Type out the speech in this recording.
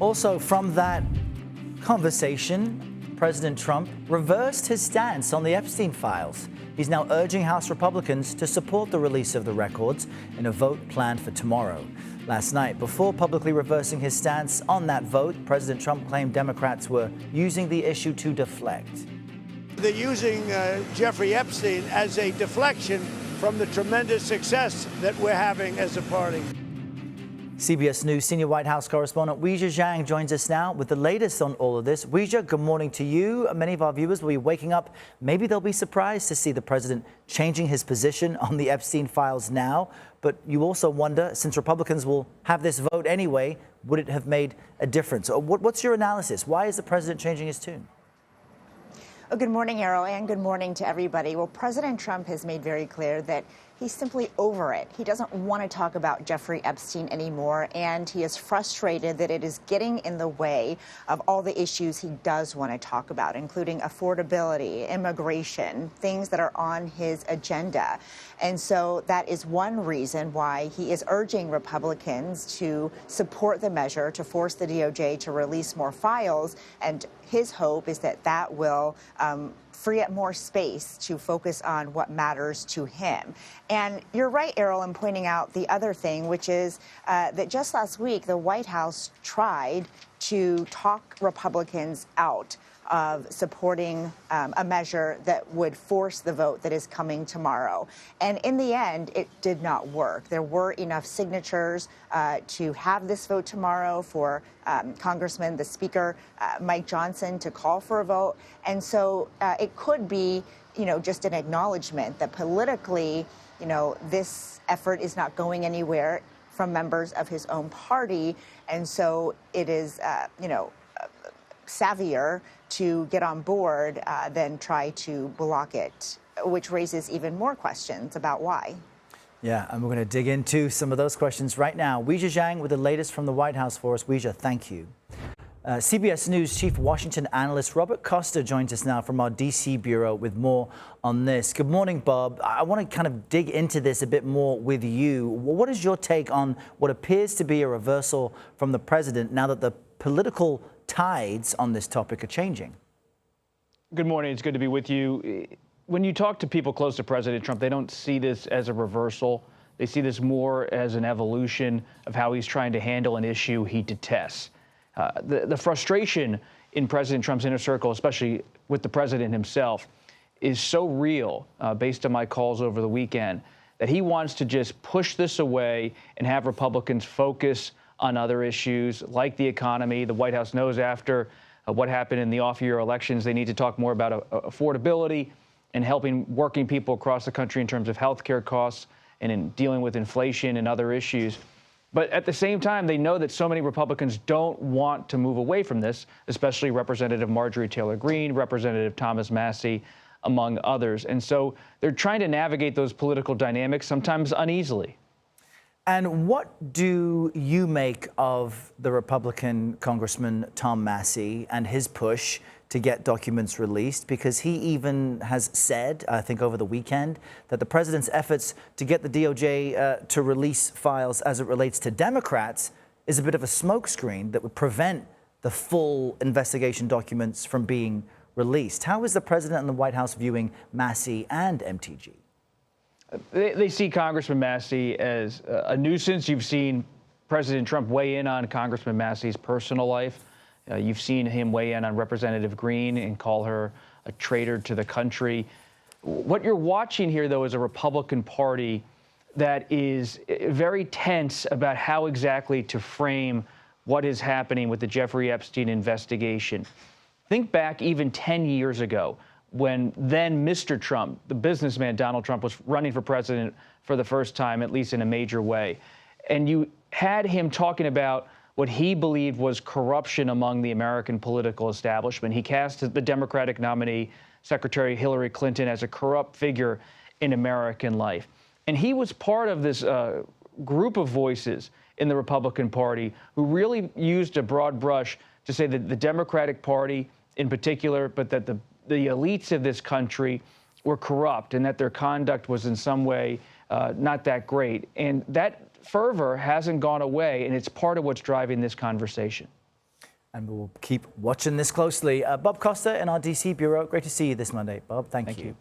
Also, from that conversation, President Trump reversed his stance on the Epstein files. He's now urging House Republicans to support the release of the records in a vote planned for tomorrow. Last night, before publicly reversing his stance on that vote, President Trump claimed Democrats were using the issue to deflect. They're using Jeffrey Epstein as a deflection from the tremendous success that we're having as a party. CBS News senior White House correspondent Weijia Jiang joins us now with the latest on all of this. Weijia, good morning to you. Many of our viewers will be waking up. Maybe they'll be surprised to see the president changing his position on the Epstein files now. But you also wonder, since Republicans will have this vote anyway, would it have made a difference? What's your analysis? Why is the president changing his tune? Oh, good morning, Errol, and good morning to everybody. Well, President Trump has made very clear that he's simply over it. He doesn't want to talk about Jeffrey Epstein anymore, and he is frustrated that it is getting in the way of all the issues he does want to talk about, including affordability, immigration, things that are on his agenda. And so that is one reason why he is urging Republicans to support the measure to force the DOJ to release more files. And his hope is that that will free up more space to focus on what matters to him. And you're right, Errol, in pointing out the other thing, which is that just last week, the White House tried to talk Republicans out of supporting a measure that would force the vote that is coming tomorrow. And in the end, it did not work. There were enough signatures to have this vote tomorrow for Congressman, the Speaker, Mike Johnson, to call for a vote. And so it could be, just an acknowledgement that politically, this effort is not going anywhere from members of his own party. And so it is, savvier to get on board than try to block it, which raises even more questions about why. Yeah, and we're going to dig into some of those questions right now. Weijia Jiang with the latest from the White House for us. Weijia, thank you. CBS News Chief Washington Analyst Robert Costa joins us now from our D.C. Bureau with more on this. Good morning, Bob. I want to kind of dig into this a bit more with you. What is your take on what appears to be a reversal from the president now that the political tides on this topic are changing? Good morning. It's good to be with you. When you talk to people close to President Trump, they don't see this as a reversal. They see this more as an evolution of how he's trying to handle an issue he detests. The frustration in President Trump's inner circle, especially with the president himself, is so real, based on my calls over the weekend, that he wants to just push this away and have Republicans focus on other issues like the economy. The White House knows after what happened in the off-year elections, they need to talk more about affordability and helping working people across the country in terms of health care costs and in dealing with inflation and other issues. But at the same time, they know that so many Republicans don't want to move away from this, especially Representative Marjorie Taylor Greene, Representative Thomas Massie, among others. And so they're trying to navigate those political dynamics, sometimes uneasily. And what do you make of the Republican Congressman Tom Massie and his push to get documents released? Because he even has said, I think over the weekend, that the president's efforts to get the DOJ to release files as it relates to Democrats is a bit of a smokescreen that would prevent the full investigation documents from being released. How is the president and the White House viewing Massie and MTG? They see Congressman Massie as a nuisance. You've seen President Trump weigh in on Congressman Massie's personal life. You've seen him weigh in on Representative Greene and call her a traitor to the country. What you're watching here, though, is a Republican Party that is very tense about how exactly to frame what is happening with the Jeffrey Epstein investigation. Think back even 10 years ago, when then Mr. Trump, the businessman Donald Trump, was running for president for the first time, at least in a major way. And you had him talking about what he believed was corruption among the American political establishment. He cast the Democratic nominee, Secretary Hillary Clinton, as a corrupt figure in American life. And he was part of this group of voices in the Republican Party who really used a broad brush to say that the Democratic Party in particular, but that the elites of this country were corrupt and that their conduct was in some way not that great. And that fervor hasn't gone away, and it's part of what's driving this conversation. And we will keep watching this closely. Bob Costa in our DC bureau. Great to see you this Monday, Bob. Thank you.